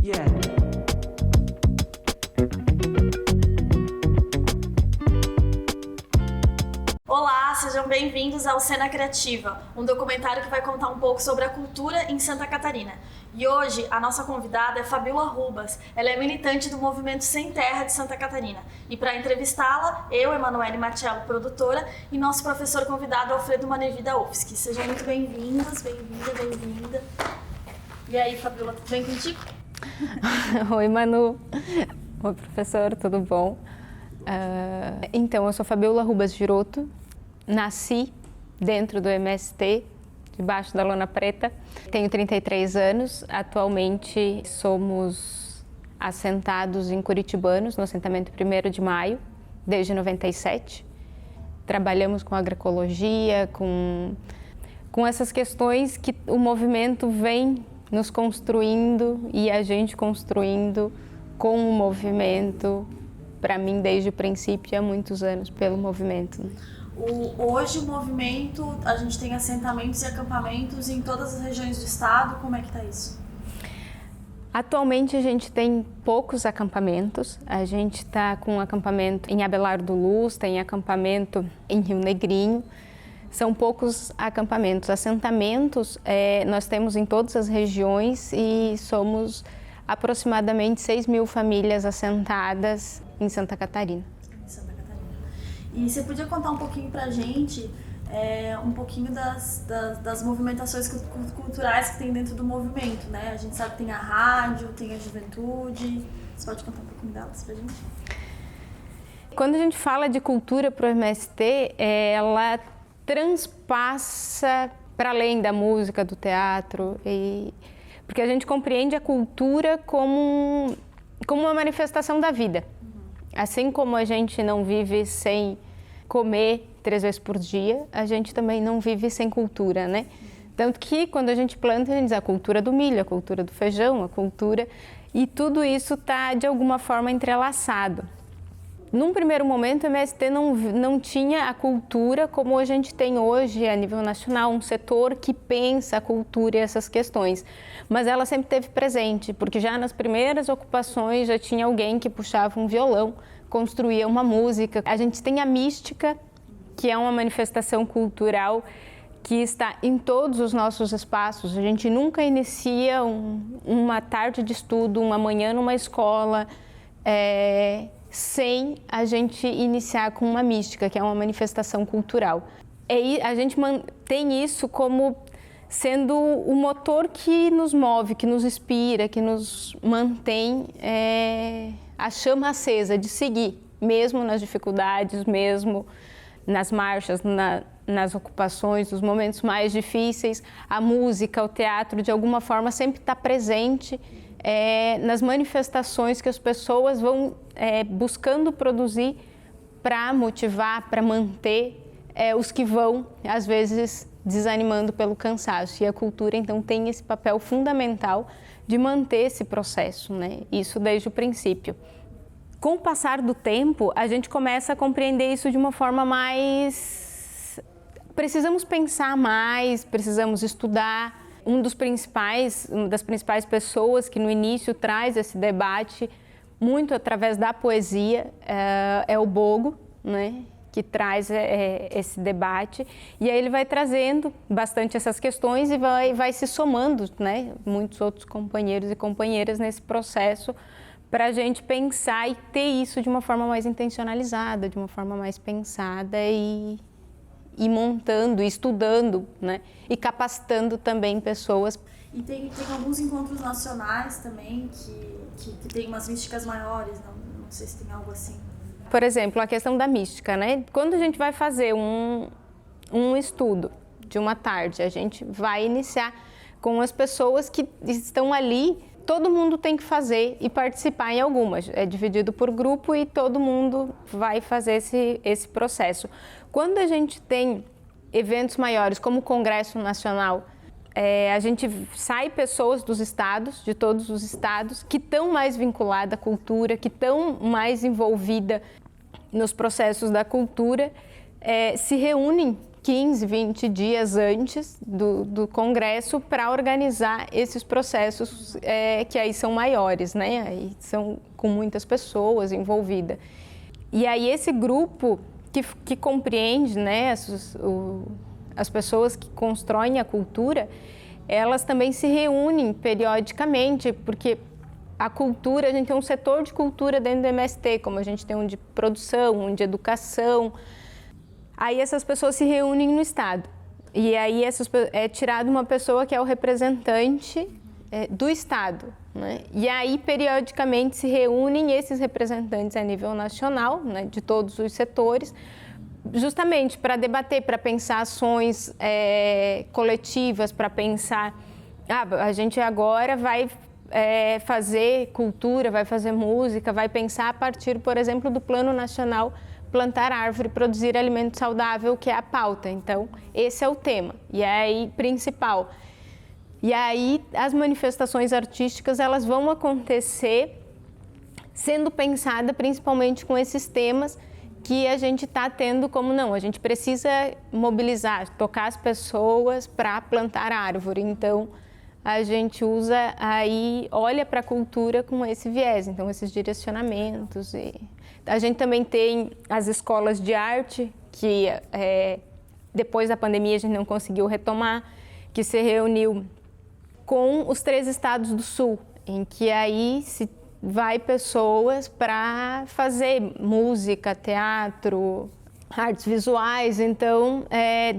Yeah. Olá, sejam bem-vindos ao Cena Criativa, um documentário que vai contar um pouco sobre a cultura em Santa Catarina. E hoje a nossa convidada é Fabiola Rubas. Ela é militante do Movimento Sem Terra de Santa Catarina. E para entrevistá-la, eu, Emanuele Marcello, produtora, e nosso professor convidado, Alfredo Manevi da UFSC. Sejam muito bem-vindos, bem-vinda. E aí, Fabiola, tudo bem contigo? Oi, Manu. Oi, professor, tudo bom? Então, eu sou Fabiola Rubas Giroto, nasci dentro do MST, debaixo da lona preta. Tenho 33 anos, atualmente somos assentados em Curitibanos, no assentamento 1º de Maio, desde 97. Trabalhamos com agroecologia, com essas questões que o movimento vem nos construindo e a gente construindo com o movimento, para mim, desde o princípio, há muitos anos, pelo movimento. Hoje o movimento, a gente tem assentamentos e acampamentos em todas as regiões do estado, como é que está isso? Atualmente a gente tem poucos acampamentos, a gente está com um acampamento em Abelardo Luz, tem acampamento em Rio Negrinho, são poucos acampamentos. Assentamentos nós temos em todas as regiões e somos aproximadamente 6.000 famílias assentadas em Santa Catarina. E você podia contar um pouquinho pra gente, um pouquinho das movimentações culturais que tem dentro do movimento, né? A gente sabe que tem a rádio, tem a juventude. Você pode contar um pouquinho delas pra gente? Quando a gente fala de cultura para o MST, ela transpassa para além da música, do teatro, porque a gente compreende a cultura como uma manifestação da vida. Assim como a gente não vive sem comer 3 vezes por dia, a gente também não vive sem cultura, né? Tanto que quando a gente planta, a gente diz a cultura do milho, a cultura do feijão, a cultura... E tudo isso está, de alguma forma, entrelaçado. Num primeiro momento, o MST não tinha a cultura como a gente tem hoje a nível nacional, um setor que pensa a cultura e essas questões. Mas ela sempre esteve presente, porque já nas primeiras ocupações já tinha alguém que puxava um violão, construía uma música. A gente tem a mística, que é uma manifestação cultural que está em todos os nossos espaços. A gente nunca inicia uma tarde de estudo, uma manhã numa escola, sem a gente iniciar com uma mística, que é uma manifestação cultural. E a gente mantém isso como sendo o motor que nos move, que nos inspira, que nos mantém a chama acesa de seguir, mesmo nas dificuldades, mesmo nas marchas, nas ocupações, nos momentos mais difíceis. A música, o teatro, de alguma forma, sempre está presente nas manifestações que as pessoas vão buscando produzir para motivar, para manter os que vão, às vezes, desanimando pelo cansaço. E a cultura, então, tem esse papel fundamental de manter esse processo, né? Isso desde o princípio. Com o passar do tempo, a gente começa a compreender isso de uma forma mais... Precisamos pensar mais, precisamos estudar. Uma das principais pessoas que no início traz esse debate, muito através da poesia, é o Bogo, né? Que traz esse debate. E aí ele vai trazendo bastante essas questões e vai se somando, né? Muitos outros companheiros e companheiras nesse processo para a gente pensar e ter isso de uma forma mais intencionalizada, de uma forma mais pensada e montando, estudando, né? E capacitando também pessoas. E tem alguns encontros nacionais também que tem umas místicas maiores, não sei se tem algo assim. Por exemplo, a questão da mística, né? Quando a gente vai fazer um estudo de uma tarde, a gente vai iniciar com as pessoas que estão ali. Todo mundo tem que fazer e participar em algumas. É dividido por grupo e todo mundo vai fazer esse processo. Quando a gente tem eventos maiores, como o Congresso Nacional, a gente sai pessoas dos estados, de todos os estados, que estão mais vinculadas à cultura, que estão mais envolvidas nos processos da cultura, se reúnem 15, 20 dias antes do congresso para organizar esses processos que aí são maiores, né? Aí são com muitas pessoas envolvidas. E aí esse grupo que compreende, né, as pessoas que constroem a cultura, elas também se reúnem periodicamente, porque a cultura, a gente tem um setor de cultura dentro do MST, como a gente tem um de produção, um de educação. Aí essas pessoas se reúnem no Estado. E aí é tirado uma pessoa que é o representante do Estado, né? E aí, periodicamente, se reúnem esses representantes a nível nacional, né, de todos os setores, justamente para debater, para pensar ações coletivas, para pensar... a gente agora vai fazer cultura, vai fazer música, vai pensar a partir, por exemplo, do Plano Nacional Plantar Árvore, Produzir Alimento Saudável, que é a pauta. Então, esse é o tema, e aí, principal. E aí, as manifestações artísticas, elas vão acontecer sendo pensada principalmente com esses temas que a gente está tendo como, não, a gente precisa mobilizar, tocar as pessoas para plantar árvore. Então, a gente usa aí, olha para a cultura com esse viés, então esses direcionamentos. E a gente também tem as escolas de arte, que depois da pandemia a gente não conseguiu retomar, que se reuniu com os 3 estados do Sul, em que aí se vai pessoas para fazer música, teatro, artes visuais. Então,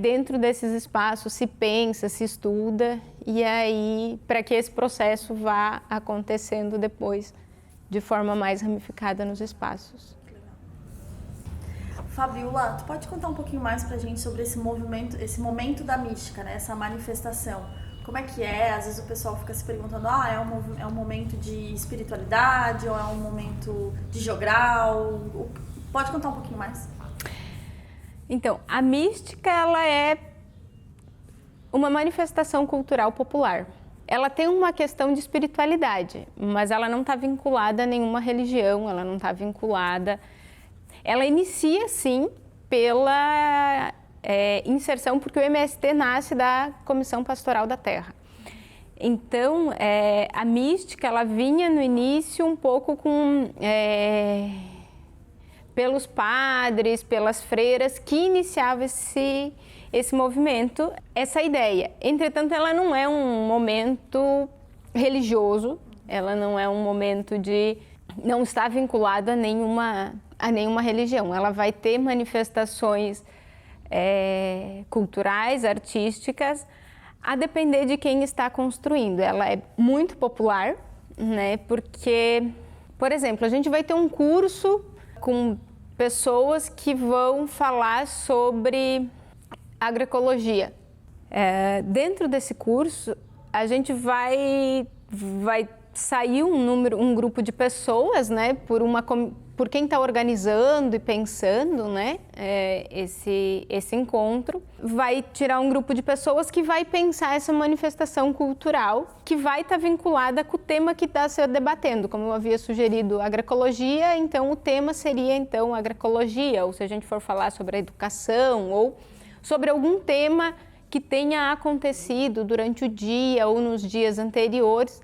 dentro desses espaços se pensa, se estuda, e aí para que esse processo vá acontecendo depois de forma mais ramificada nos espaços. Fabiola, tu pode contar um pouquinho mais pra gente sobre esse movimento, esse momento da mística, né? Essa manifestação? Como é que é? Às vezes o pessoal fica se perguntando, é um momento de espiritualidade ou é um momento de jogral? Pode contar um pouquinho mais? Então, a mística, ela é uma manifestação cultural popular. Ela tem uma questão de espiritualidade, mas ela não está vinculada a nenhuma religião, ela não está vinculada... Ela inicia, sim, pela inserção, porque o MST nasce da Comissão Pastoral da Terra. Então, a mística, ela vinha no início um pouco pelos padres, pelas freiras, que iniciavam esse movimento, essa ideia. Entretanto, ela não é um momento religioso, ela não é um momento não está vinculado a nenhuma religião. Ela vai ter manifestações culturais, artísticas, a depender de quem está construindo. Ela é muito popular, né? Porque, por exemplo, a gente vai ter um curso com pessoas que vão falar sobre agroecologia. Dentro desse curso, a gente vai sair um grupo de pessoas, né, por quem está organizando e pensando, né, esse encontro, vai tirar um grupo de pessoas que vai pensar essa manifestação cultural que vai estar vinculada com o tema que está se debatendo. Como eu havia sugerido, agroecologia, então o tema seria então agroecologia, ou se a gente for falar sobre a educação ou sobre algum tema que tenha acontecido durante o dia ou nos dias anteriores,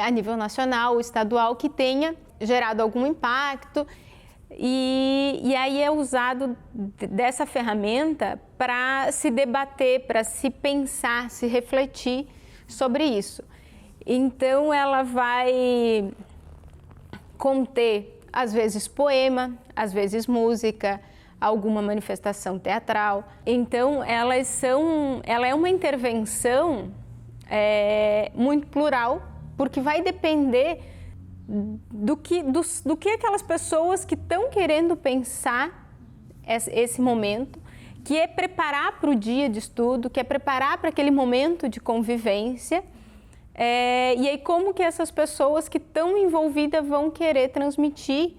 a nível nacional, estadual, que tenha gerado algum impacto, e aí é usado dessa ferramenta para se debater, para se pensar, se refletir sobre isso. Então ela vai conter, às vezes, poema, às vezes música, alguma manifestação teatral. Então ela é uma intervenção muito plural, porque vai depender do que aquelas pessoas que estão querendo pensar esse momento, que é preparar para o dia de estudo, que é preparar para aquele momento de convivência, e aí como que essas pessoas que estão envolvidas vão querer transmitir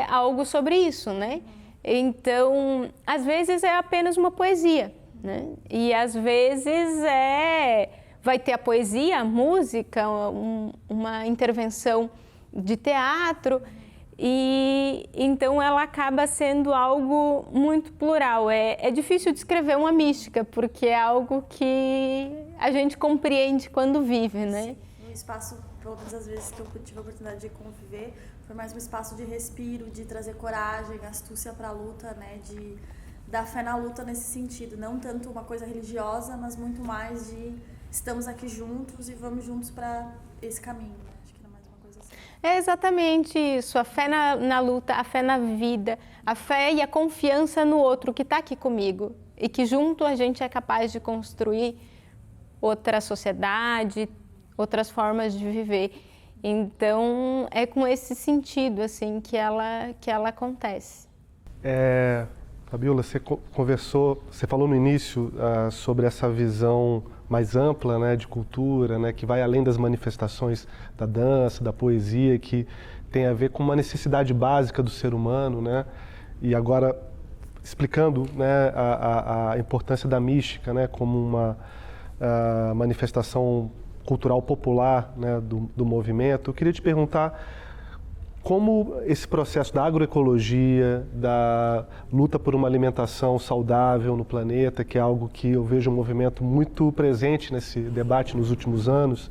algo sobre isso, né? Então, às vezes é apenas uma poesia, né? E às vezes vai ter a poesia, a música, uma intervenção de teatro, e então ela acaba sendo algo muito plural. É difícil descrever uma mística, porque é algo que a gente compreende quando vive, né? Um espaço, pelo menos as vezes que eu tive a oportunidade de conviver, foi mais um espaço de respiro, de trazer coragem, astúcia para a luta, né? De dar fé na luta nesse sentido. Não tanto uma coisa religiosa, mas muito mais de estamos aqui juntos e vamos juntos para esse caminho. Né? Acho que era mais uma coisa assim. É exatamente isso, a fé na luta, a fé na vida, a fé e a confiança no outro que está aqui comigo e que junto a gente é capaz de construir outra sociedade, outras formas de viver. Então, é com esse sentido assim que ela acontece. Fabiola, você falou no início sobre essa visão mais ampla, né, de cultura, né, que vai além das manifestações da dança, da poesia, que tem a ver com uma necessidade básica do ser humano, né? E agora explicando, né, a importância da mística, né, como uma manifestação cultural popular, né, do movimento. Eu queria te perguntar como esse processo da agroecologia, da luta por uma alimentação saudável no planeta, que é algo que eu vejo um movimento muito presente nesse debate nos últimos anos,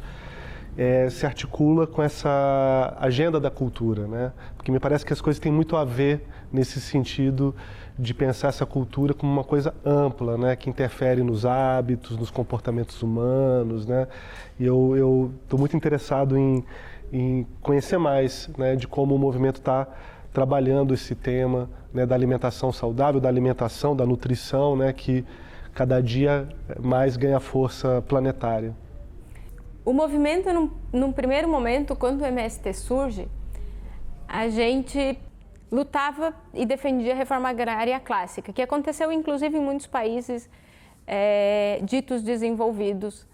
se articula com essa agenda da cultura, né? Porque me parece que as coisas têm muito a ver nesse sentido de pensar essa cultura como uma coisa ampla, né? Que interfere nos hábitos, nos comportamentos humanos, né? E eu estou muito interessado em conhecer mais, né, de como o movimento está trabalhando esse tema, né, da alimentação saudável, da alimentação, da nutrição, né, que cada dia mais ganha força planetária. O movimento, num primeiro momento, quando o MST surge, a gente lutava e defendia a reforma agrária clássica, que aconteceu inclusive em muitos países ditos desenvolvidos,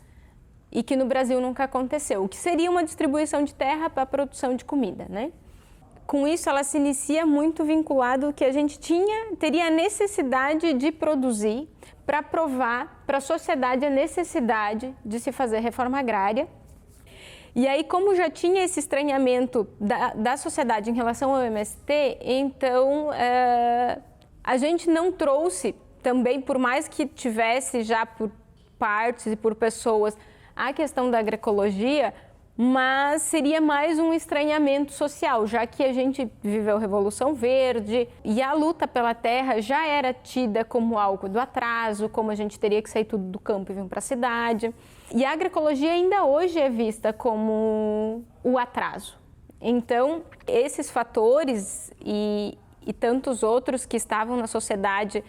e que no Brasil nunca aconteceu, o que seria uma distribuição de terra para a produção de comida, né? Com isso, ela se inicia muito vinculado que a gente teria a necessidade de produzir para provar para a sociedade a necessidade de se fazer reforma agrária. E aí, como já tinha esse estranhamento da sociedade em relação ao MST, então a gente não trouxe também, por mais que tivesse já por partes e por pessoas, a questão da agroecologia, mas seria mais um estranhamento social, já que a gente viveu a Revolução Verde e a luta pela terra já era tida como algo do atraso, como a gente teria que sair tudo do campo e vir para a cidade. E a agroecologia ainda hoje é vista como o atraso. Então, esses fatores e tantos outros que estavam na sociedade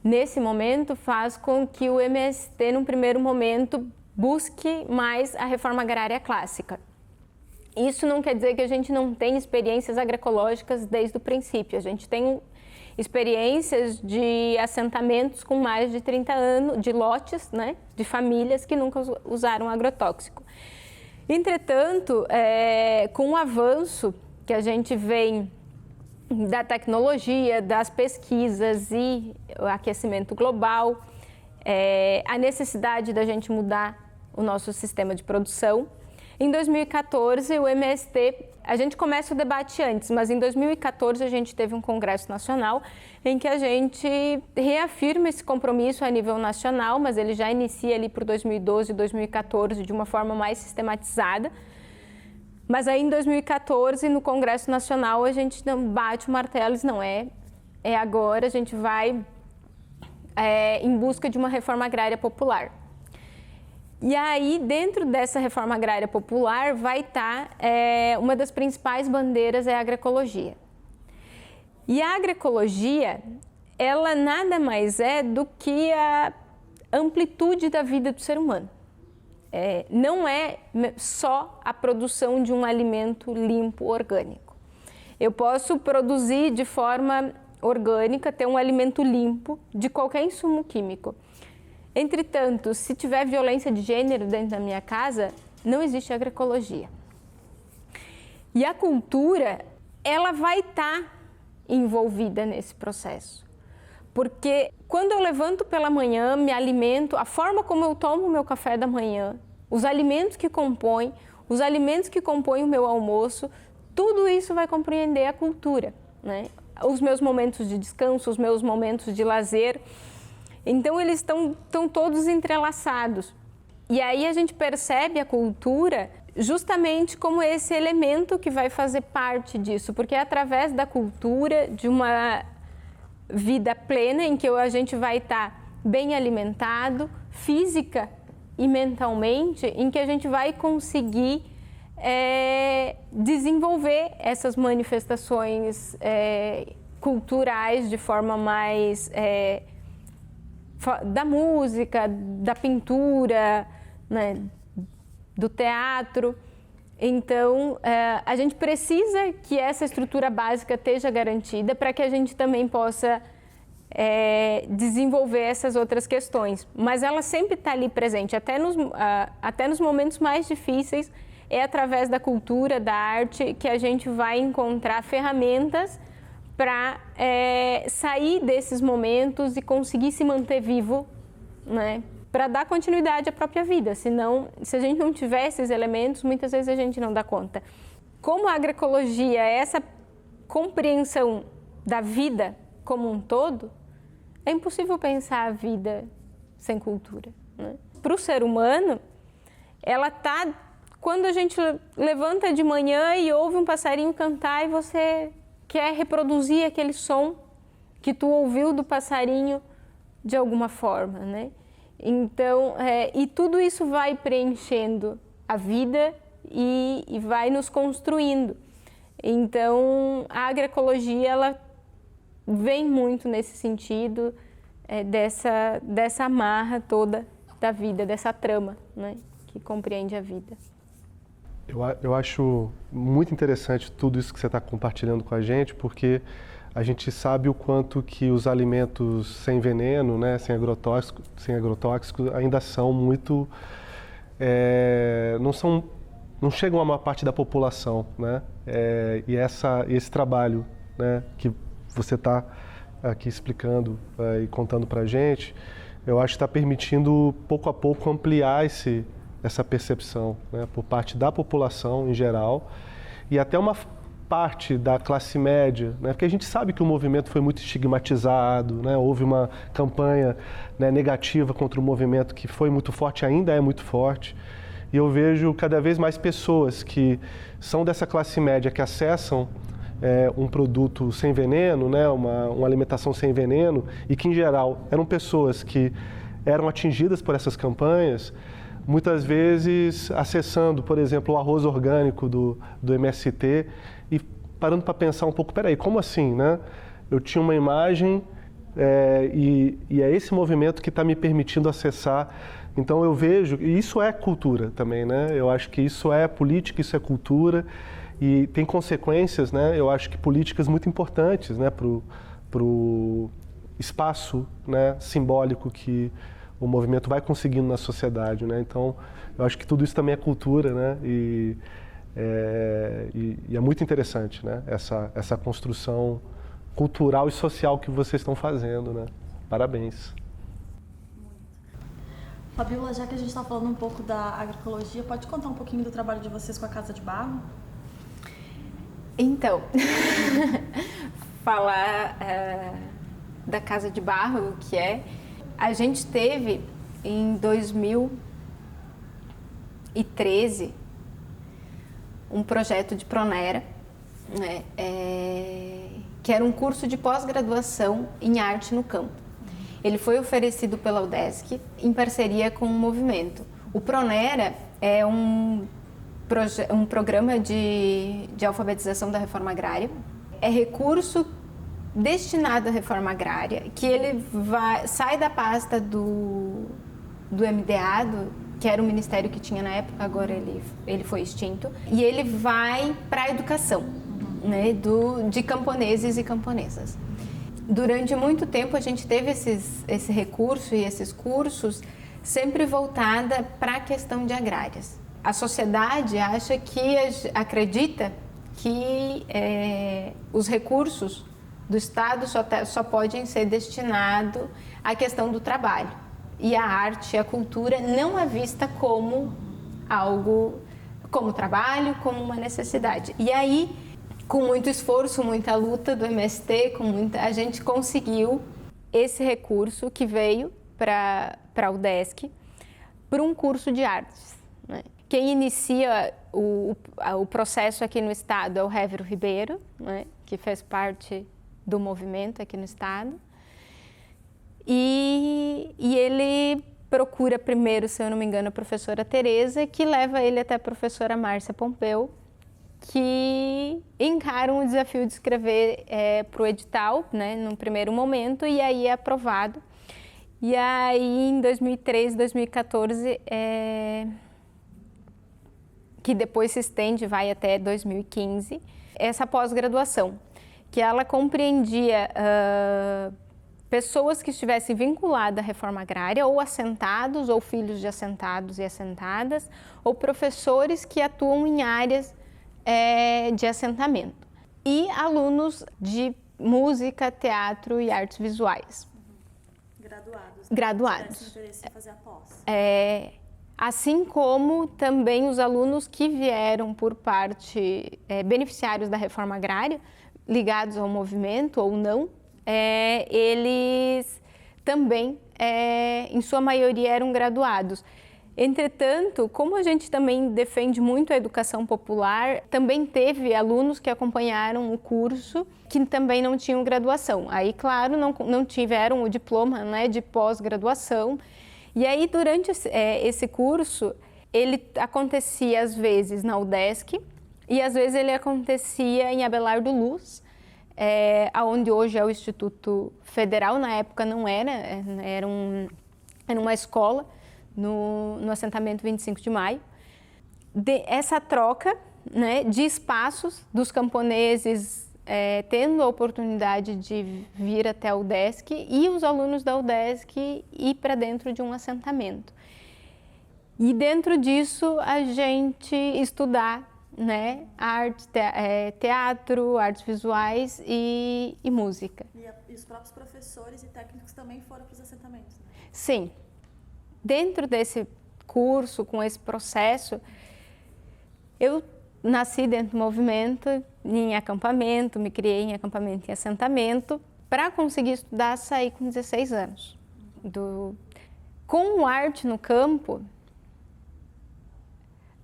nesse momento faz com que o MST, num primeiro momento, busque mais a reforma agrária clássica. Isso não quer dizer que a gente não tem experiências agroecológicas desde o princípio. A gente tem experiências de assentamentos com mais de 30 anos, de lotes, né, de famílias que nunca usaram agrotóxico. Entretanto, com o avanço que a gente vem da tecnologia, das pesquisas e o aquecimento global, a necessidade da gente mudar o nosso sistema de produção. Em 2014, o MST, a gente começa o debate antes, mas em 2014 a gente teve um congresso nacional em que a gente reafirma esse compromisso a nível nacional, mas ele já inicia ali por 2012 e 2014 de uma forma mais sistematizada. Mas aí em 2014, no Congresso Nacional, a gente bate o martelo e diz, não, é agora, a gente vai em busca de uma reforma agrária popular. E aí, dentro dessa reforma agrária popular, vai estar uma das principais bandeiras é a agroecologia. E a agroecologia, ela nada mais é do que a amplitude da vida do ser humano. Não é só a produção de um alimento limpo, orgânico. Eu posso produzir de forma orgânica, ter um alimento limpo de qualquer insumo químico. Entretanto, se tiver violência de gênero dentro da minha casa, não existe agroecologia. E a cultura, ela vai estar envolvida nesse processo. Porque quando eu levanto pela manhã, me alimento, a forma como eu tomo o meu café da manhã, os alimentos que compõem o meu almoço, tudo isso vai compreender a cultura, né? Os meus momentos de descanso, os meus momentos de lazer. Então, eles estão todos entrelaçados. E aí a gente percebe a cultura justamente como esse elemento que vai fazer parte disso, porque é através da cultura, de uma vida plena, em que a gente vai estar bem alimentado, física e mentalmente, em que a gente vai conseguir desenvolver essas manifestações culturais de forma mais da música, da pintura, né, do teatro. Então, a gente precisa que essa estrutura básica esteja garantida para que a gente também possa desenvolver essas outras questões. Mas ela sempre está ali presente, até nos momentos mais difíceis. É através da cultura, da arte, que a gente vai encontrar ferramentas para sair desses momentos e conseguir se manter vivo, né? Para dar continuidade à própria vida. Senão, se a gente não tiver esses elementos, muitas vezes a gente não dá conta. Como a agroecologia é essa compreensão da vida como um todo, é impossível pensar a vida sem cultura, né? Para o ser humano, ela está... Quando a gente levanta de manhã e ouve um passarinho cantar e você quer reproduzir aquele som que tu ouviu do passarinho de alguma forma, né? Então, e tudo isso vai preenchendo a vida e vai nos construindo. Então, a agroecologia, ela vem muito nesse sentido, dessa amarra toda da vida, dessa trama, né, que compreende a vida. Eu acho muito interessante tudo isso que você está compartilhando com a gente, porque a gente sabe o quanto que os alimentos sem veneno, né, sem agrotóxicos, ainda são muito... não chegam a uma parte da população, né? E esse trabalho, né, que você está aqui explicando e contando para a gente, eu acho que está permitindo, pouco a pouco, ampliar essa percepção, né, por parte da população em geral e até uma parte da classe média, né, porque a gente sabe que o movimento foi muito estigmatizado, né, houve uma campanha, né, negativa contra o movimento que foi muito forte, ainda é muito forte, e eu vejo cada vez mais pessoas que são dessa classe média que acessam um produto sem veneno, né, uma alimentação sem veneno, e que em geral eram pessoas que eram atingidas por essas campanhas, muitas vezes acessando, por exemplo, o arroz orgânico do MST e parando para pensar um pouco, peraí, como assim, né? Eu tinha uma imagem e é esse movimento que está me permitindo acessar. Então eu vejo, e isso é cultura também, né? Eu acho que isso é política, isso é cultura e tem consequências, né? Eu acho que políticas muito importantes, né? Pro espaço, né, simbólico que o movimento vai conseguindo na sociedade, né? Então, eu acho que tudo isso também é cultura, né? E é muito interessante, né? Essa construção cultural e social que vocês estão fazendo, né? Parabéns. Fabíola, já que a gente está falando um pouco da agroecologia, pode contar um pouquinho do trabalho de vocês com a Casa de Barro? Então, falar da Casa de Barro, o que é... A gente teve, em 2013, um projeto de Pronera, né, que era um curso de pós-graduação em arte no campo. Ele foi oferecido pela UDESC em parceria com o movimento. O Pronera é um programa de alfabetização da reforma agrária. É recurso destinado à reforma agrária, que ele sai da pasta do MDA, que era o ministério que tinha na época, agora ele foi extinto, e ele vai para a educação, né, de camponeses e camponesas. Durante muito tempo a gente teve esse recurso e esses cursos sempre voltada para a questão de agrárias. A sociedade acredita que os recursos do Estado só podem ser destinados à questão do trabalho. E a arte, a cultura não é vista como algo, como trabalho, como uma necessidade. E aí, com muito esforço, muita luta do MST, a gente conseguiu esse recurso que veio para a UDESC para um curso de artes, né? Quem inicia o processo aqui no estado é o Révero Ribeiro, né? Que fez parte do movimento aqui no estado. E ele procura primeiro, se eu não me engano, a professora Tereza, que leva ele até a professora Márcia Pompeu, que encaram o desafio de escrever para o edital, né, no primeiro momento, e aí é aprovado. E aí, em 2013, 2014, que depois se estende, vai até 2015, essa pós-graduação, que ela compreendia pessoas que estivessem vinculadas à reforma agrária, ou assentados, ou filhos de assentados e assentadas, ou professores que atuam em áreas de assentamento, e alunos de música, teatro e artes visuais. Graduados. Graduados. Se interesse em fazer a pós. Assim como também os alunos que vieram por parte, beneficiários da reforma agrária, ligados ao movimento ou não, eles também, em sua maioria, eram graduados. Entretanto, como a gente também defende muito a educação popular, também teve alunos que acompanharam o curso que também não tinham graduação. Aí, claro, não tiveram o diploma, né, de pós-graduação. E aí, durante esse curso, ele acontecia às vezes na UDESC e às vezes ele acontecia em Abelardo Luz, onde hoje é o Instituto Federal. Na época não era uma escola no assentamento 25 de Maio. Essa troca, né, de espaços dos camponeses tendo a oportunidade de vir até a UDESC e os alunos da UDESC ir para dentro de um assentamento. E dentro disso a gente estudar, né, arte, teatro, artes visuais e música. E os próprios professores e técnicos também foram para os assentamentos, né? Sim. Dentro desse curso, com esse processo, eu nasci dentro do movimento, em acampamento, me criei em acampamento e assentamento. Para conseguir estudar, saí com 16 anos. Com arte no campo,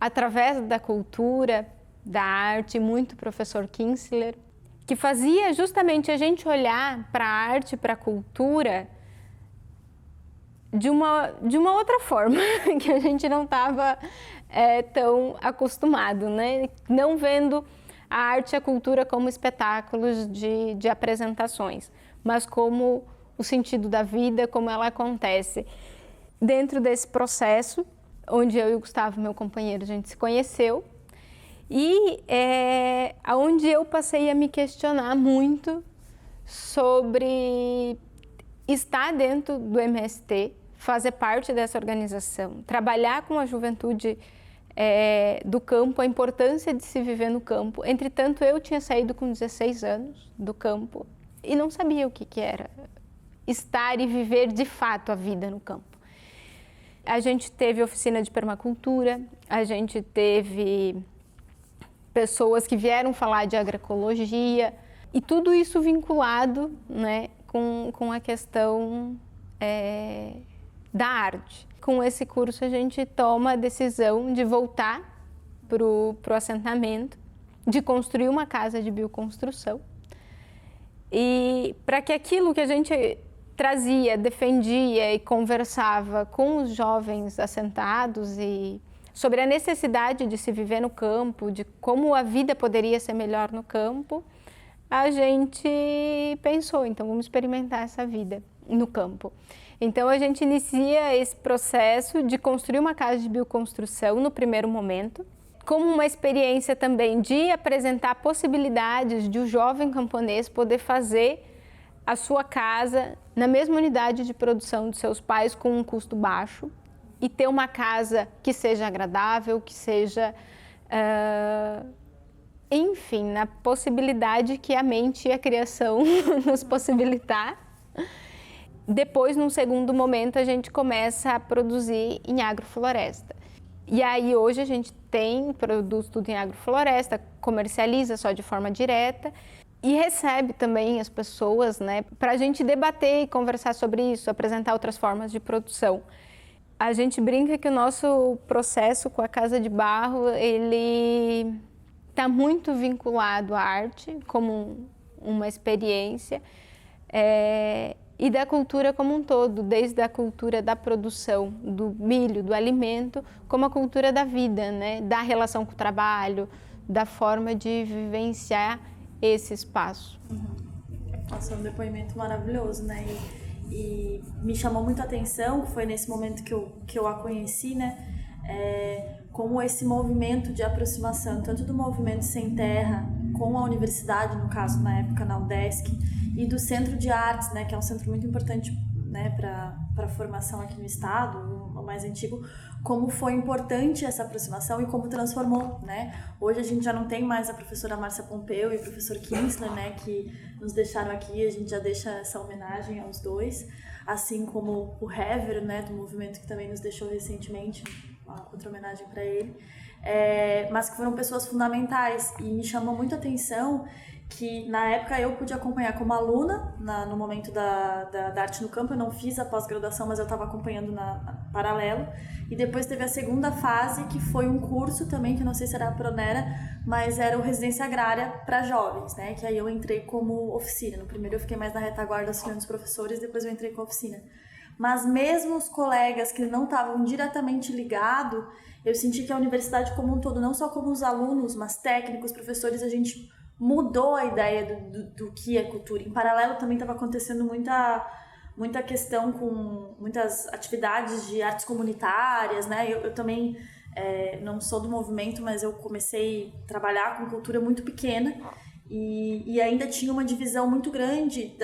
através da cultura, da arte, muito professor Kinsler, que fazia justamente a gente olhar para a arte, para a cultura, de uma outra forma, que a gente não estava tão acostumado, né? Não vendo a arte e a cultura como espetáculos de apresentações, mas como o sentido da vida, como ela acontece. Dentro desse processo, onde eu e o Gustavo, meu companheiro, a gente se conheceu, e onde eu passei a me questionar muito sobre estar dentro do MST, fazer parte dessa organização, trabalhar com a juventude do campo, a importância de se viver no campo. Entretanto, eu tinha saído com 16 anos do campo e não sabia o que era estar e viver de fato a vida no campo. A gente teve oficina de permacultura, a gente teve pessoas que vieram falar de agroecologia, e tudo isso vinculado, né, com a questão da arte. Com esse curso a gente toma a decisão de voltar para o assentamento, de construir uma casa de bioconstrução, e para que aquilo que a gente trazia, defendia e conversava com os jovens assentados e sobre a necessidade de se viver no campo, de como a vida poderia ser melhor no campo, a gente pensou, então vamos experimentar essa vida no campo. Então a gente inicia esse processo de construir uma casa de bioconstrução no primeiro momento, como uma experiência também de apresentar possibilidades de o jovem camponês poder fazer a sua casa na mesma unidade de produção de seus pais com um custo baixo e ter uma casa que seja agradável, que seja, enfim, na possibilidade que a mente e a criação nos possibilitar. Depois, num segundo momento, a gente começa a produzir em agrofloresta. E aí hoje a gente produz tudo em agrofloresta, comercializa só de forma direta e recebe também as pessoas, né, para a gente debater e conversar sobre isso, apresentar outras formas de produção. A gente brinca que o nosso processo com a Casa de Barro, ele está muito vinculado à arte como uma experiência e da cultura como um todo, desde a cultura da produção do milho, do alimento, como a cultura da vida, né? Da relação com o trabalho, da forma de vivenciar esse espaço. Nossa, um depoimento maravilhoso, né? E me chamou muito a atenção, foi nesse momento que eu a conheci, né? Como esse movimento de aproximação, tanto do movimento Sem Terra com a universidade, no caso, na época, na UDESC, e do Centro de Artes, né? Que é um centro muito importante, né, para a formação aqui no estado, o mais antigo, como foi importante essa aproximação e como transformou, né? Hoje a gente já não tem mais a professora Márcia Pompeu e o professor Kinsler, né, que nos deixaram aqui, a gente já deixa essa homenagem aos dois, assim como o Hever, né, do movimento que também nos deixou recentemente, uma outra homenagem para ele, mas que foram pessoas fundamentais e me chamou muito a atenção que na época eu pude acompanhar como aluna no momento da arte no campo. Eu não fiz a pós-graduação, mas eu estava acompanhando paralelo, e depois teve a segunda fase, que foi um curso também, que eu não sei se era a Pronera, mas era o Residência Agrária para jovens, né? Que aí eu entrei como oficina. No primeiro eu fiquei mais na retaguarda auxiliando os professores, depois eu entrei com a oficina. Mas mesmo os colegas que não estavam diretamente ligados, eu senti que a universidade como um todo, não só como os alunos, mas técnicos, professores, a gente mudou a ideia do que é cultura. Em paralelo também estava acontecendo muita questão com muitas atividades de artes comunitárias, né? Eu também não sou do movimento, mas eu comecei a trabalhar com cultura muito pequena e ainda tinha uma divisão muito grande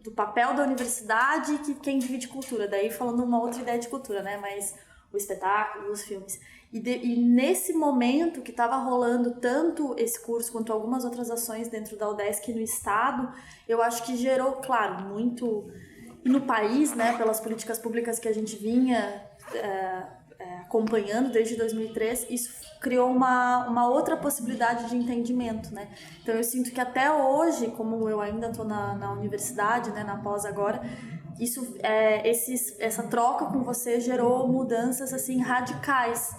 do papel da universidade que quem vive de cultura. Daí falando uma outra ideia de cultura, né? Mas o espetáculo, os filmes. E nesse momento que estava rolando tanto esse curso quanto algumas outras ações dentro da UDESC no estado, eu acho que gerou, claro, muito... E no país, né, pelas políticas públicas que a gente vinha acompanhando desde 2003, isso criou uma outra possibilidade de entendimento, né? Então eu sinto que até hoje, como eu ainda estou na universidade, né, na pós agora, essa troca com você gerou mudanças assim radicais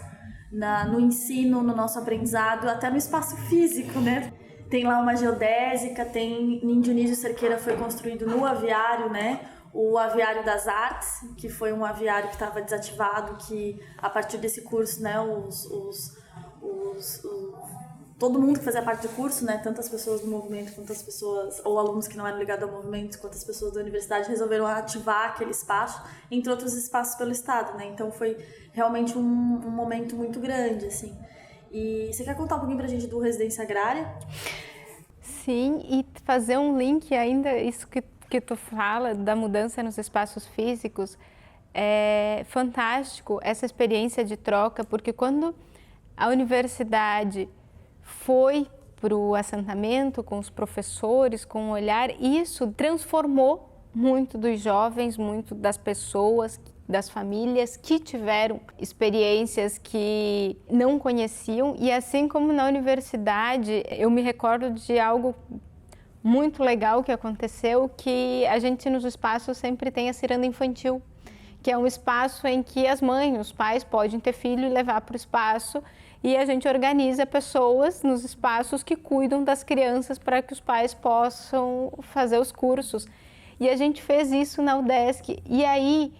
no ensino, no nosso aprendizado, até no espaço físico, né? Tem lá uma geodésica, em Dionísio Cerqueira foi construído no aviário, né? O Aviário das Artes, que foi um aviário que estava desativado, que a partir desse curso, né, todo mundo que fazia parte do curso, né, tanto as pessoas do movimento quanto as pessoas, ou alunos que não eram ligados ao movimento, quanto as pessoas da universidade, resolveram ativar aquele espaço, entre outros espaços pelo estado, né? Então foi realmente um momento muito grande, assim. E você quer contar um pouquinho pra gente do Residência Agrária? Sim, e fazer um link ainda, isso que tu fala, da mudança nos espaços físicos, é fantástico essa experiência de troca, porque quando a universidade foi para o assentamento com os professores, com o olhar, isso transformou muito dos jovens, muito das pessoas, das famílias que tiveram experiências que não conheciam. E assim como na universidade, eu me recordo de algo muito legal que aconteceu, que a gente nos espaços sempre tem a ciranda infantil, que é um espaço em que as mães, os pais podem ter filho e levar para o espaço, e a gente organiza pessoas nos espaços que cuidam das crianças para que os pais possam fazer os cursos. E a gente fez isso na UDESC. E aí,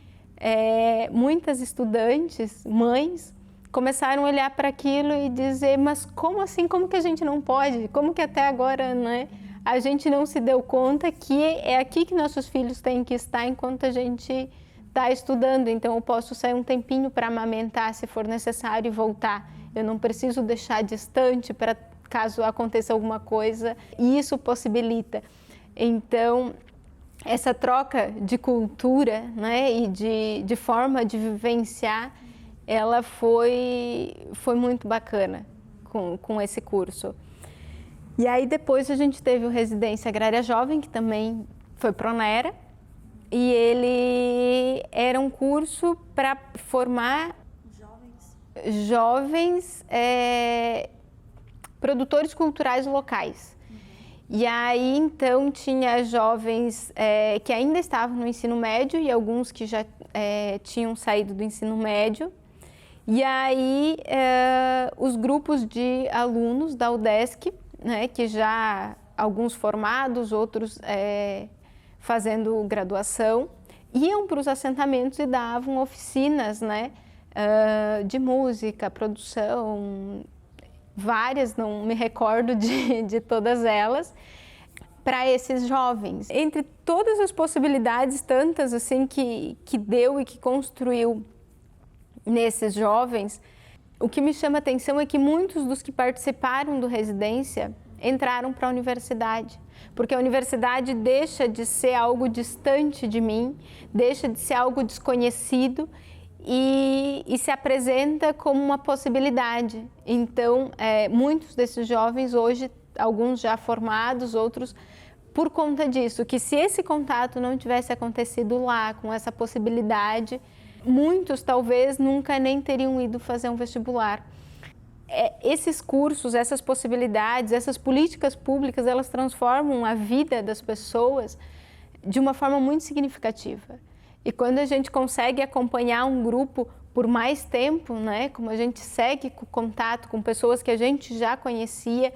muitas estudantes, mães, começaram a olhar para aquilo e dizer, mas como assim? Como que a gente não pode? Como que até agora, né, a gente não se deu conta que é aqui que nossos filhos têm que estar enquanto a gente está estudando? Então, eu posso sair um tempinho para amamentar, se for necessário, e voltar. Eu não preciso deixar distante para caso aconteça alguma coisa, e isso possibilita. Então, essa troca de cultura, né, e de forma de vivenciar, ela foi muito bacana com esse curso. E aí depois a gente teve o Residência Agrária Jovem, que também foi Pronera, e ele era um curso para formar jovens produtores culturais locais. E aí, então, tinha jovens que ainda estavam no ensino médio e alguns que já tinham saído do ensino médio. E aí, os grupos de alunos da UDESC, né, que já alguns formados, outros fazendo graduação, iam para os assentamentos e davam oficinas, né, de música, produção, várias, não me recordo de todas elas, para esses jovens. Entre todas as possibilidades, tantas assim que deu e que construiu nesses jovens, o que me chama a atenção é que muitos dos que participaram do Residência entraram para a universidade, porque a universidade deixa de ser algo distante de mim, deixa de ser algo desconhecido e se apresenta como uma possibilidade. Então, muitos desses jovens hoje, alguns já formados, outros por conta disso, que se esse contato não tivesse acontecido lá, com essa possibilidade, muitos talvez nunca nem teriam ido fazer um vestibular. Esses cursos, essas possibilidades, essas políticas públicas, elas transformam a vida das pessoas de uma forma muito significativa. E quando a gente consegue acompanhar um grupo por mais tempo, né, como a gente segue com contato com pessoas que a gente já conhecia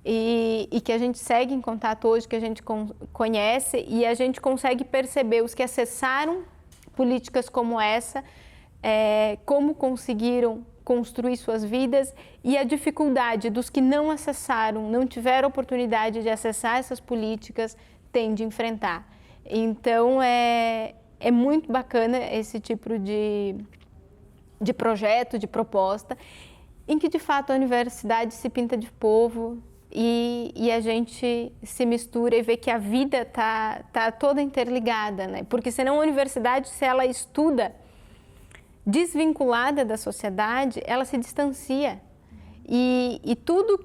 e que a gente segue em contato hoje, que a gente conhece, e a gente consegue perceber os que acessaram políticas como essa, como conseguiram construir suas vidas, e a dificuldade dos que não acessaram, não tiveram oportunidade de acessar essas políticas, têm de enfrentar. Então, é muito bacana esse tipo de projeto, de proposta, em que, de fato, a universidade se pinta de povo e a gente se mistura e vê que a vida tá toda interligada, né? Porque senão a universidade, se ela estuda desvinculada da sociedade, ela se distancia. E tudo,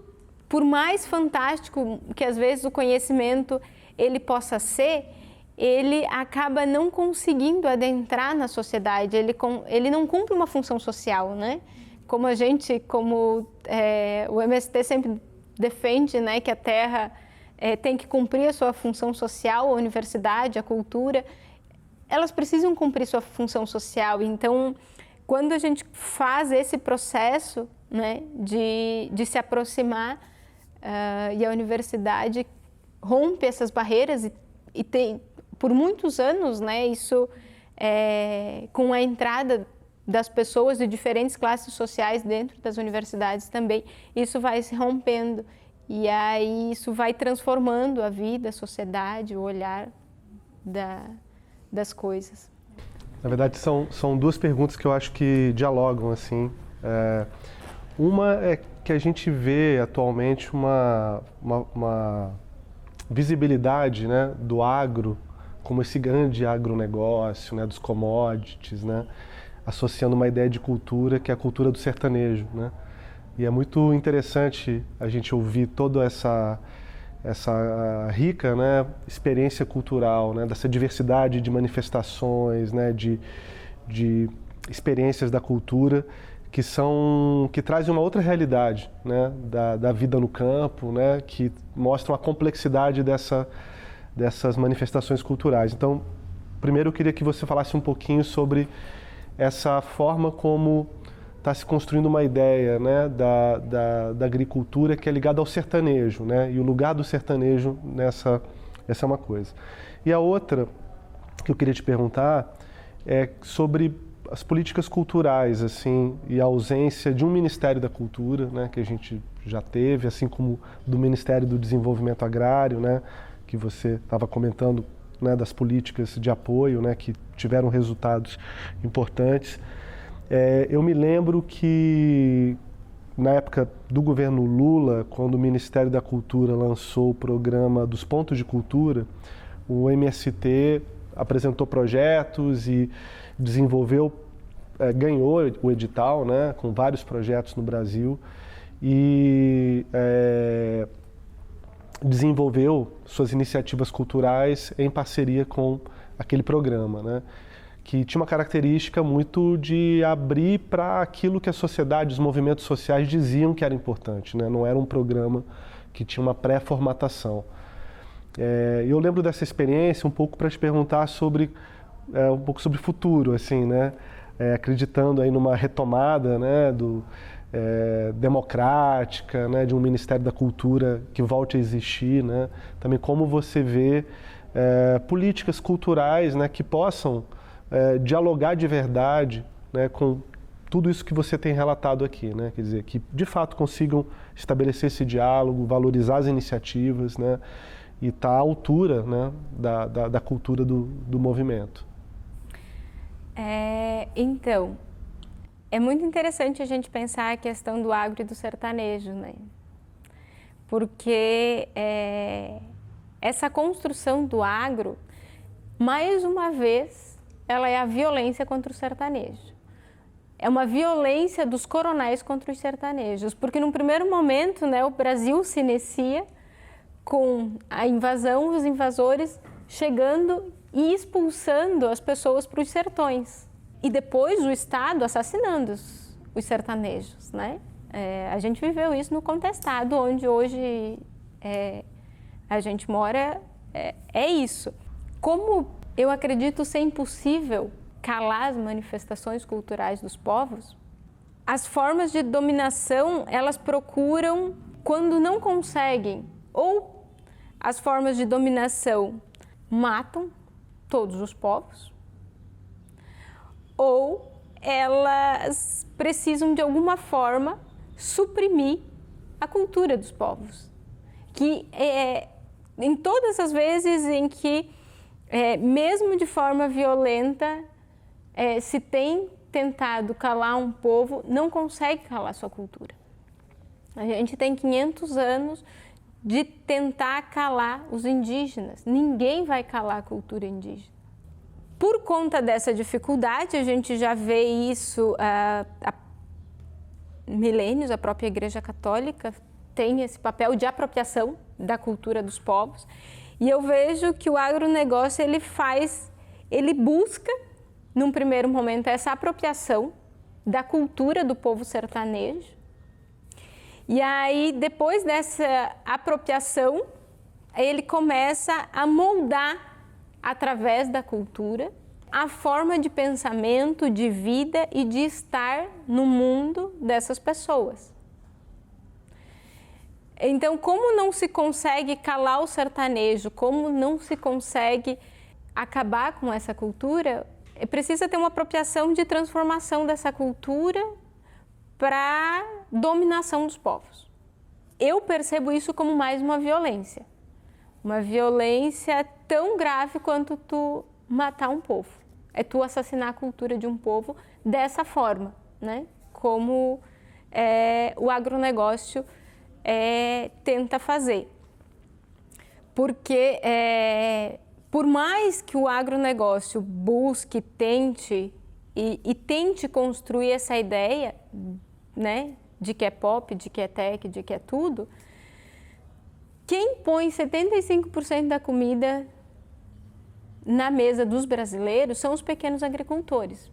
por mais fantástico que às vezes o conhecimento ele possa ser, ele acaba não conseguindo adentrar na sociedade, ele não cumpre uma função social, né? Como o MST sempre defende, né, que a terra tem que cumprir a sua função social, a universidade, a cultura, elas precisam cumprir sua função social. Então, quando a gente faz esse processo, né, de se aproximar, e a universidade rompe essas barreiras e tem, por muitos anos, né, isso com a entrada das pessoas de diferentes classes sociais dentro das universidades também, isso vai se rompendo e aí isso vai transformando a vida, a sociedade, o olhar das coisas. Na verdade, são duas perguntas que eu acho que dialogam, assim. Uma é que a gente vê atualmente uma visibilidade, né, do agro como esse grande agronegócio, né, dos commodities, né, associando uma ideia de cultura que é a cultura do sertanejo, né? E é muito interessante a gente ouvir toda essa rica, né, experiência cultural, né, dessa diversidade de manifestações, né, de experiências da cultura que trazem uma outra realidade, né, da vida no campo, né, que mostram a complexidade dessas manifestações culturais. Então, primeiro eu queria que você falasse um pouquinho sobre essa forma como está se construindo uma ideia, né, da agricultura que é ligada ao sertanejo, né, e o lugar do sertanejo essa é uma coisa. E a outra que eu queria te perguntar é sobre as políticas culturais, assim, e a ausência de um Ministério da Cultura, né, que a gente já teve, assim como do Ministério do Desenvolvimento Agrário, né, que você estava comentando, né, das políticas de apoio, né, que tiveram resultados importantes. Eu me lembro que na época do governo Lula, quando o Ministério da Cultura lançou o programa dos Pontos de Cultura, o MST apresentou projetos e desenvolveu, ganhou o edital, né, com vários projetos no Brasil e desenvolveu suas iniciativas culturais em parceria com aquele programa, né, que tinha uma característica muito de abrir para aquilo que a sociedade, os movimentos sociais diziam que era importante, né? Não era um programa que tinha uma pré-formatação. Eu lembro dessa experiência um pouco para te perguntar sobre um pouco sobre o futuro, assim, né? Acreditando aí numa retomada, né, democrática, né, de um Ministério da Cultura que volte a existir, né? Também como você vê políticas culturais, né, que possam dialogar de verdade, né, com tudo isso que você tem relatado aqui, né? Quer dizer, que de fato consigam estabelecer esse diálogo, valorizar as iniciativas, né, e estar à altura, né, da cultura do movimento. Então, é muito interessante a gente pensar a questão do agro e do sertanejo, né? Porque essa construção do agro, mais uma vez, ela é a violência contra o sertanejo. É uma violência dos coronéis contra os sertanejos, porque num primeiro momento, né, o Brasil se inicia com a invasão, os invasores chegando e expulsando as pessoas para os sertões. E depois o Estado assassinando os sertanejos, né? A gente viveu isso no Contestado, onde hoje a gente mora, é isso. Como eu acredito ser impossível calar as manifestações culturais dos povos, as formas de dominação, elas procuram, quando não conseguem, ou as formas de dominação matam todos os povos, ou elas precisam de alguma forma suprimir a cultura dos povos, que em todas as vezes em que, mesmo de forma violenta, se tem tentado calar um povo, não consegue calar sua cultura. A gente tem 500 anos de tentar calar os indígenas. Ninguém vai calar a cultura indígena. Por conta dessa dificuldade, a gente já vê isso há milênios. A própria Igreja Católica tem esse papel de apropriação da cultura dos povos. E eu vejo que o agronegócio, ele busca, num primeiro momento, essa apropriação da cultura do povo sertanejo. E aí, depois dessa apropriação, ele começa a moldar, através da cultura, a forma de pensamento, de vida e de estar no mundo dessas pessoas. Então, como não se consegue calar o sertanejo, como não se consegue acabar com essa cultura, precisa ter uma apropriação de transformação dessa cultura para dominação dos povos. Eu percebo isso como mais uma violência tão grave quanto tu matar um povo. É tu assassinar a cultura de um povo dessa forma, né? Como o agronegócio tenta fazer. Porque por mais que o agronegócio busque, tente e tente construir essa ideia, né, de que é pop, de que é tech, de que é tudo, quem põe 75% da comida na mesa dos brasileiros são os pequenos agricultores.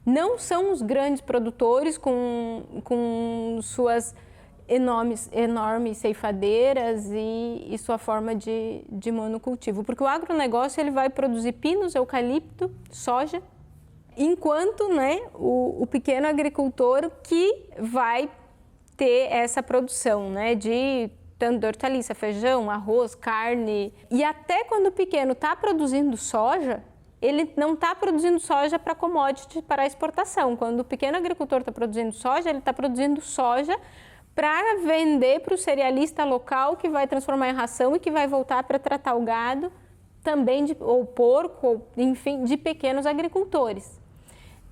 Não são os grandes produtores com suas enormes ceifadeiras e sua forma de monocultivo. Porque o agronegócio ele vai produzir pinos, eucalipto, soja, enquanto, né, o pequeno agricultor que vai ter essa produção, né, de tanto de hortaliça, feijão, arroz, carne. E até quando o pequeno está produzindo soja, ele não está produzindo soja para commodity, para exportação. Quando o pequeno agricultor está produzindo soja, ele está produzindo soja para vender para o cerealista local, que vai transformar em ração e que vai voltar para tratar o gado, também ou porco, ou, enfim, de pequenos agricultores.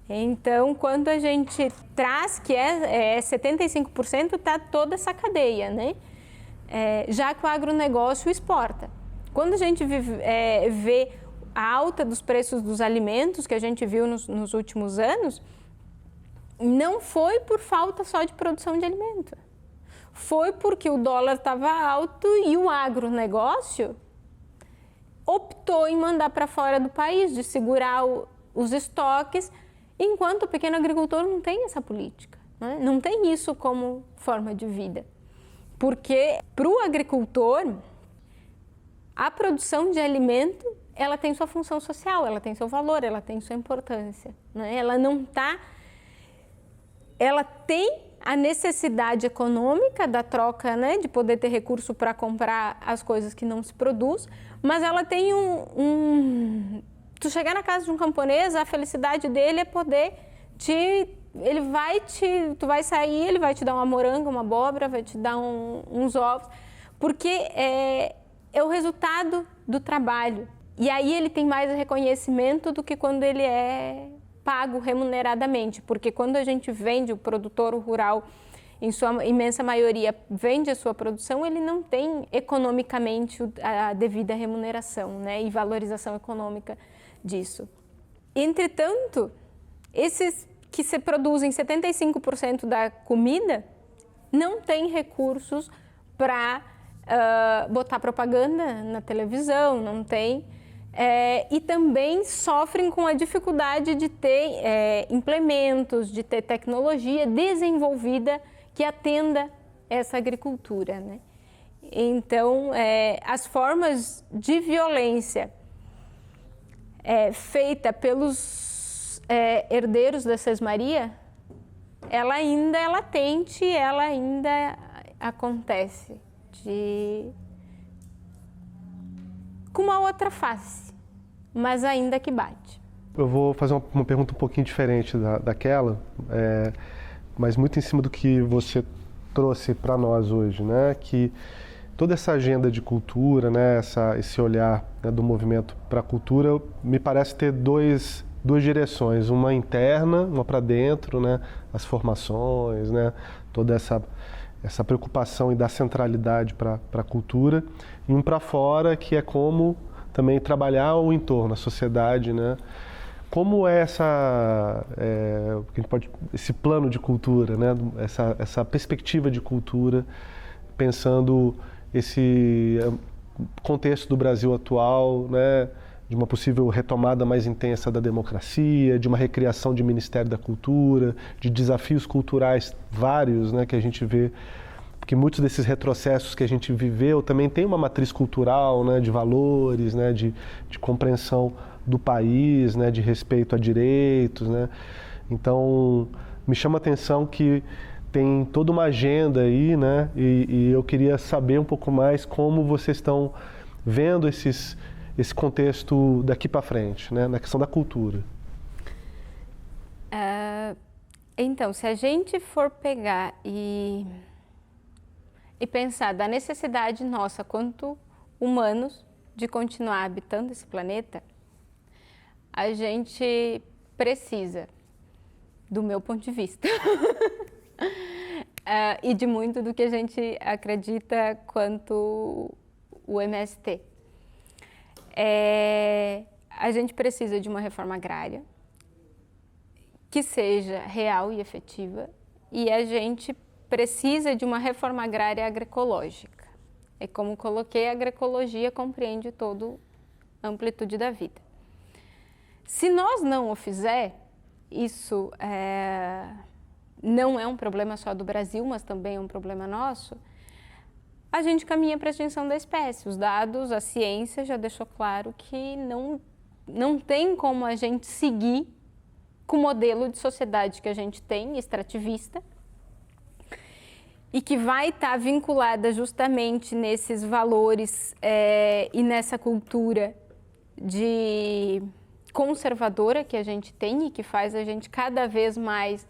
Então, quando a gente traz que 75%, está toda essa cadeia, né? Já que o agronegócio exporta. Quando a gente vê a alta dos preços dos alimentos que a gente viu nos últimos anos, não foi por falta só de produção de alimento. Foi porque o dólar estava alto e o agronegócio optou em mandar para fora do país, de segurar os estoques, enquanto o pequeno agricultor não tem essa política, né? Não tem isso como forma de vida. Porque para o agricultor, a produção de alimento, ela tem sua função social, ela tem seu valor, ela tem sua importância, né? Ela tem a necessidade econômica da troca, né, de poder ter recurso para comprar as coisas que não se produz, mas ela tem Tu chegar na casa de um camponês, a felicidade dele é poder tu vai sair, ele vai te dar uma moranga, uma abóbora, vai te dar uns ovos, porque é o resultado do trabalho. E aí ele tem mais reconhecimento do que quando ele é pago remuneradamente, porque quando a gente vende, o produtor rural, em sua imensa maioria, vende a sua produção, ele não tem economicamente a devida remuneração, né, e valorização econômica disso. Entretanto, esses que se produzem 75% da comida não têm recursos para botar propaganda na televisão, não tem. E também sofrem com a dificuldade de ter implementos, de ter tecnologia desenvolvida que atenda essa agricultura, né? Então, as formas de violência feita pelos herdeiros da Sesmaria, ela ainda é latente, ela ainda acontece com uma outra face, mas ainda que bate. Eu vou fazer uma pergunta um pouquinho diferente daquela, mas muito em cima do que você trouxe para nós hoje, né? Que toda essa agenda de cultura, né? Esse olhar, né, do movimento para a cultura, me parece ter duas direções, uma interna, uma para dentro, né? As formações, né? Toda essa preocupação em dar centralidade para a cultura, e um para fora, que é como também trabalhar o entorno, a sociedade, né? Como é esse plano de cultura, né? Essa perspectiva de cultura, pensando esse contexto do Brasil atual, né? De uma possível retomada mais intensa da democracia, de uma recriação de Ministério da Cultura, de desafios culturais vários, né, que a gente vê, porque muitos desses retrocessos que a gente viveu também tem uma matriz cultural, né, de valores, né, de compreensão do país, né, de respeito a direitos, né. Então, me chama a atenção que tem toda uma agenda aí, né, e eu queria saber um pouco mais como vocês estão vendo esse contexto daqui para frente, né, na questão da cultura. Então, se a gente for pegar e pensar da necessidade nossa, quanto humanos, de continuar habitando esse planeta, a gente precisa, do meu ponto de vista, e de muito do que a gente acredita quanto o MST. A gente precisa de uma reforma agrária que seja real e efetiva, e a gente precisa de uma reforma agrária agroecológica. É como coloquei, a agroecologia compreende toda a amplitude da vida. Se nós não o fizer, isso não é um problema só do Brasil, mas também é um problema nosso, a gente caminha para a extinção da espécie. Os dados, a ciência já deixou claro que não tem como a gente seguir com o modelo de sociedade que a gente tem, extrativista, e que vai estar vinculada justamente nesses valores e nessa cultura de conservadora que a gente tem e que faz a gente cada vez mais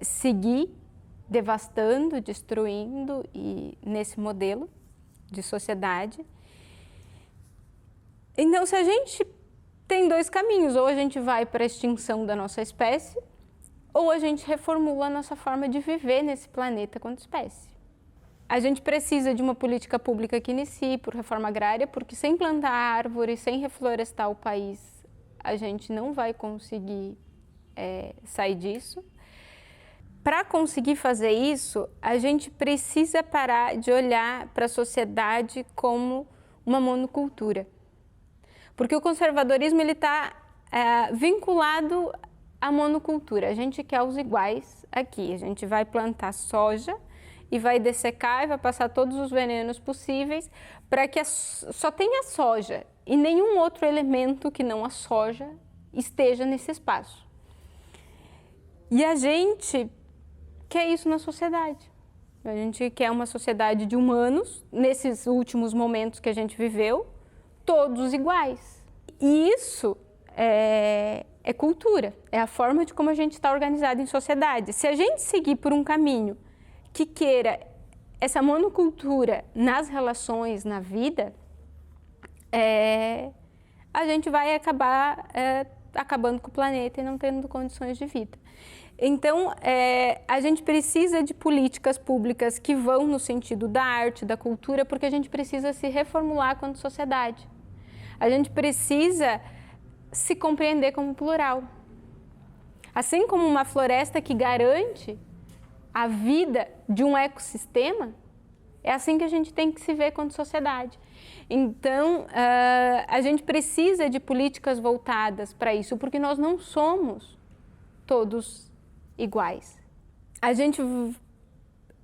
seguir devastando, destruindo e nesse modelo de sociedade. Então, se a gente tem dois caminhos, ou a gente vai para a extinção da nossa espécie, ou a gente reformula a nossa forma de viver nesse planeta quanto espécie. A gente precisa de uma política pública que inicie por reforma agrária, porque sem plantar árvore, sem reflorestar o país, a gente não vai conseguir sair disso. Para conseguir fazer isso, a gente precisa parar de olhar para a sociedade como uma monocultura. Porque o conservadorismo ele está vinculado à monocultura. A gente quer os iguais aqui. A gente vai plantar soja e vai dessecar e vai passar todos os venenos possíveis para que só tenha soja e nenhum outro elemento que não a soja esteja nesse espaço. E a gente quer isso na sociedade. A gente quer uma sociedade de humanos, nesses últimos momentos que a gente viveu, todos iguais. E isso é cultura, é a forma de como a gente está organizado em sociedade. Se a gente seguir por um caminho que queira essa monocultura nas relações, na vida, a gente vai acabar acabando com o planeta e não tendo condições de vida. Então, a gente precisa de políticas públicas que vão no sentido da arte, da cultura, porque a gente precisa se reformular como sociedade. A gente precisa se compreender como plural. Assim como uma floresta que garante a vida de um ecossistema, é assim que a gente tem que se ver como sociedade. Então, a gente precisa de políticas voltadas para isso, porque nós não somos todos iguais. A gente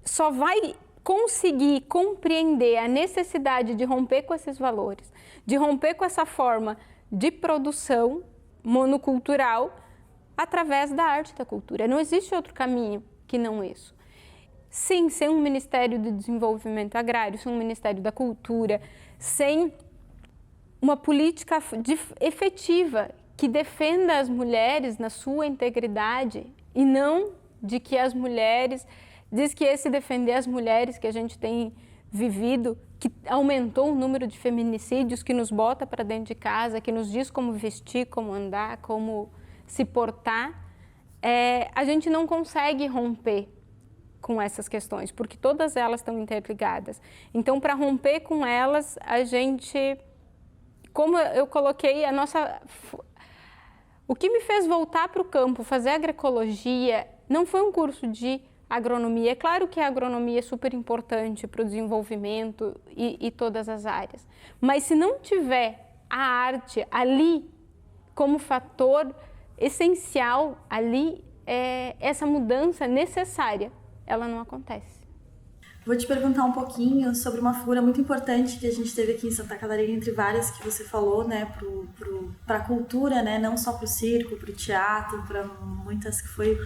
só vai conseguir compreender a necessidade de romper com esses valores, de romper com essa forma de produção monocultural através da arte e da cultura. Não existe outro caminho que não isso. Sim, sem um Ministério do Desenvolvimento Agrário, sem um Ministério da Cultura, sem uma política efetiva que defenda as mulheres na sua integridade e não de que as mulheres, diz que esse defender as mulheres que a gente tem vivido, que aumentou o número de feminicídios, que nos bota para dentro de casa, que nos diz como vestir, como andar, como se portar, a gente não consegue romper com essas questões, porque todas elas estão interligadas. Então, para romper com elas, a gente, como eu coloquei, o que me fez voltar para o campo, fazer agroecologia, não foi um curso de agronomia. É claro que a agronomia é super importante para o desenvolvimento e todas as áreas, mas se não tiver a arte ali como fator essencial, ali essa mudança necessária, ela não acontece. Vou te perguntar um pouquinho sobre uma figura muito importante que a gente teve aqui em Santa Catarina, entre várias que você falou, né, para a cultura, né, não só para o circo, para o teatro, para muitas, que foi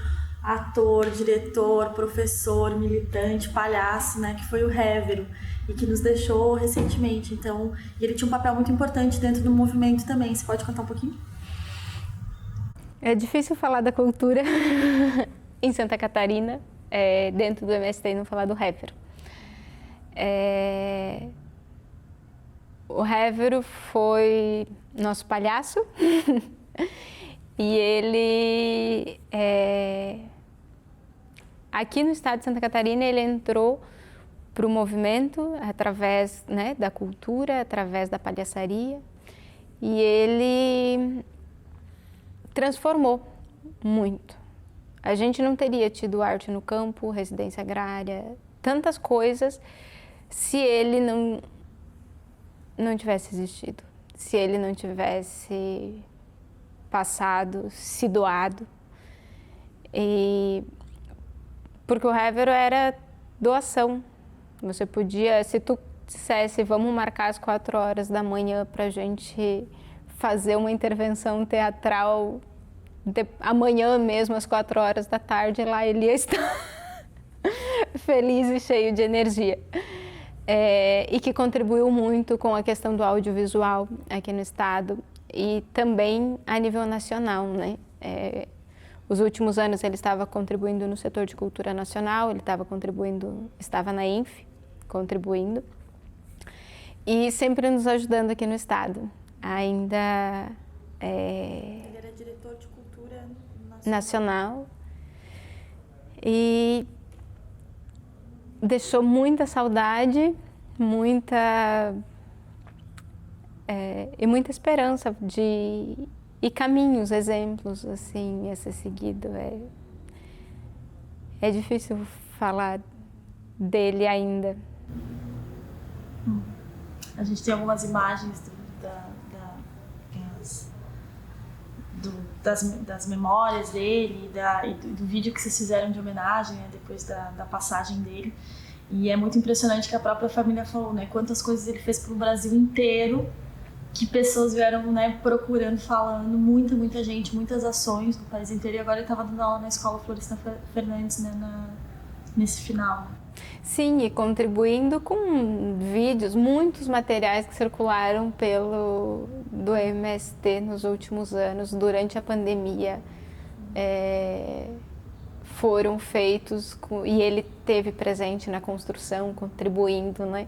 ator, diretor, professor, militante, palhaço, né, que foi o Révero, e que nos deixou recentemente. Então, ele tinha um papel muito importante dentro do movimento também. Você pode contar um pouquinho? É difícil falar da cultura em Santa Catarina, dentro do MST, e não falar do Révero. O Révero foi nosso palhaço e ele, aqui no estado de Santa Catarina, ele entrou para o movimento através, né, da cultura, através da palhaçaria, e ele transformou muito. A gente não teria tido arte no campo, residência agrária, tantas coisas, se ele não tivesse existido, se ele não tivesse passado, se doado. Porque o Révero era doação. Você podia, se tu dissesse, vamos marcar às 4 horas da manhã para a gente fazer uma intervenção teatral amanhã mesmo, às 4 horas da tarde, lá ele ia estar feliz e cheio de energia. E que contribuiu muito com a questão do audiovisual aqui no estado e também a nível nacional, né? Os últimos anos ele estava contribuindo no setor de cultura nacional, ele estava na INF, contribuindo, e sempre nos ajudando aqui no estado. Ainda Ele era diretor de cultura nacional e deixou muita saudade, muita esperança e caminhos, exemplos assim a ser seguido. É difícil falar dele ainda. A gente tem algumas imagens das memórias dele e do vídeo que vocês fizeram de homenagem, né, depois da passagem dele. E é muito impressionante que a própria família falou, né, quantas coisas ele fez pro Brasil inteiro, que pessoas vieram, né, procurando, falando, muita gente, muitas ações do país inteiro. E agora ele estava dando aula na escola Florestan Fernandes, né, nesse final. Sim, e contribuindo com vídeos, muitos materiais que circularam do MST nos últimos anos, durante a pandemia, foram feitos, e ele teve presente na construção, contribuindo, né?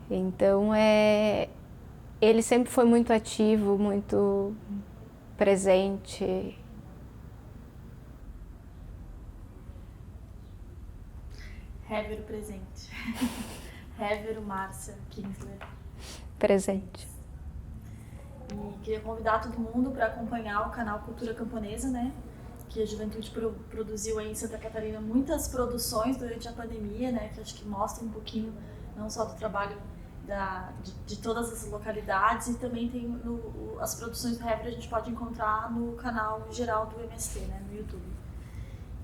Então, ele sempre foi muito ativo, muito presente. Hévero presente. Hévero, Márcia, Kinsler. Presente. E queria convidar todo mundo para acompanhar o canal Cultura Camponesa, né? Que a Juventude produziu aí em Santa Catarina muitas produções durante a pandemia, né? Que acho que mostra um pouquinho não só do trabalho de todas as localidades, e também tem as produções do Hévero a gente pode encontrar no canal geral do MST, né? No YouTube.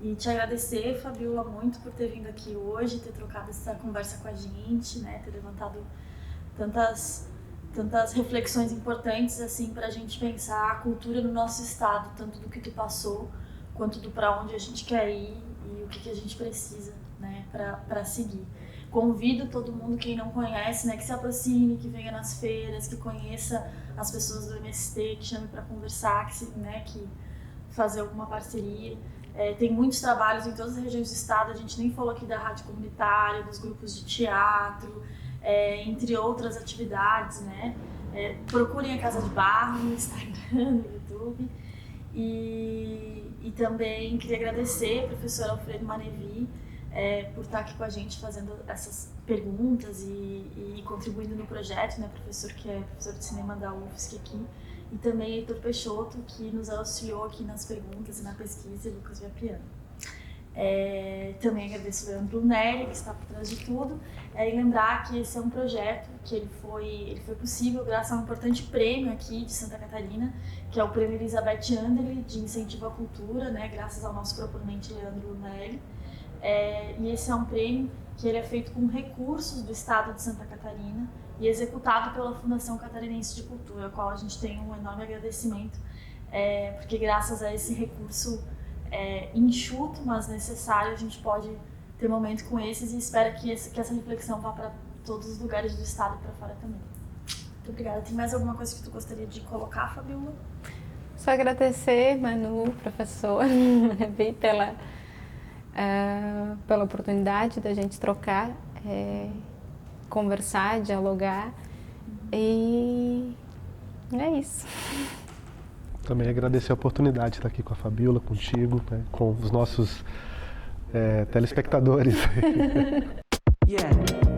E te agradecer, Fabiola, muito por ter vindo aqui hoje, ter trocado essa conversa com a gente, né? Ter levantado tantas reflexões importantes assim para a gente pensar a cultura no nosso estado, tanto do que tu passou, quanto do para onde a gente quer ir e o que a gente precisa, né? Para seguir. Convido todo mundo, quem não conhece, né, que se aproxime, que venha nas feiras, que conheça as pessoas do MST, que chame para conversar, que fazer alguma parceria. Tem muitos trabalhos em todas as regiões do estado, a gente nem falou aqui da rádio comunitária, dos grupos de teatro, entre outras atividades, né? Procurem a Casa de Barro no Instagram, no YouTube. E também queria agradecer ao professor Alfredo Manevi por estar aqui com a gente fazendo essas perguntas e contribuindo no projeto, né? Professor que é professor de cinema da UFSC aqui. E também Heitor Peixoto, que nos auxiliou aqui nas perguntas e na pesquisa, e Lucas Viapiano. Também agradeço o Leandro Neri, que está por trás de tudo. E lembrar que esse é um projeto que ele foi possível graças a um importante prêmio aqui de Santa Catarina, que é o Prêmio Elizabeth Anderle de Incentivo à Cultura, né, graças ao nosso proponente Leandro Neri. E esse é um prêmio que ele é feito com recursos do estado de Santa Catarina e executado pela Fundação Catarinense de Cultura, a qual a gente tem um enorme agradecimento, porque graças a esse recurso enxuto, mas necessário, a gente pode ter momento com esses, e espero que essa reflexão vá para todos os lugares do estado e para fora também. Muito obrigada. Tem mais alguma coisa que tu gostaria de colocar, Fabiola? Só agradecer, Manu, professor, pela oportunidade da gente trocar, conversar, dialogar, e é isso. Também agradecer a oportunidade de estar aqui com a Fabiola, contigo, né, com os nossos telespectadores. Yeah.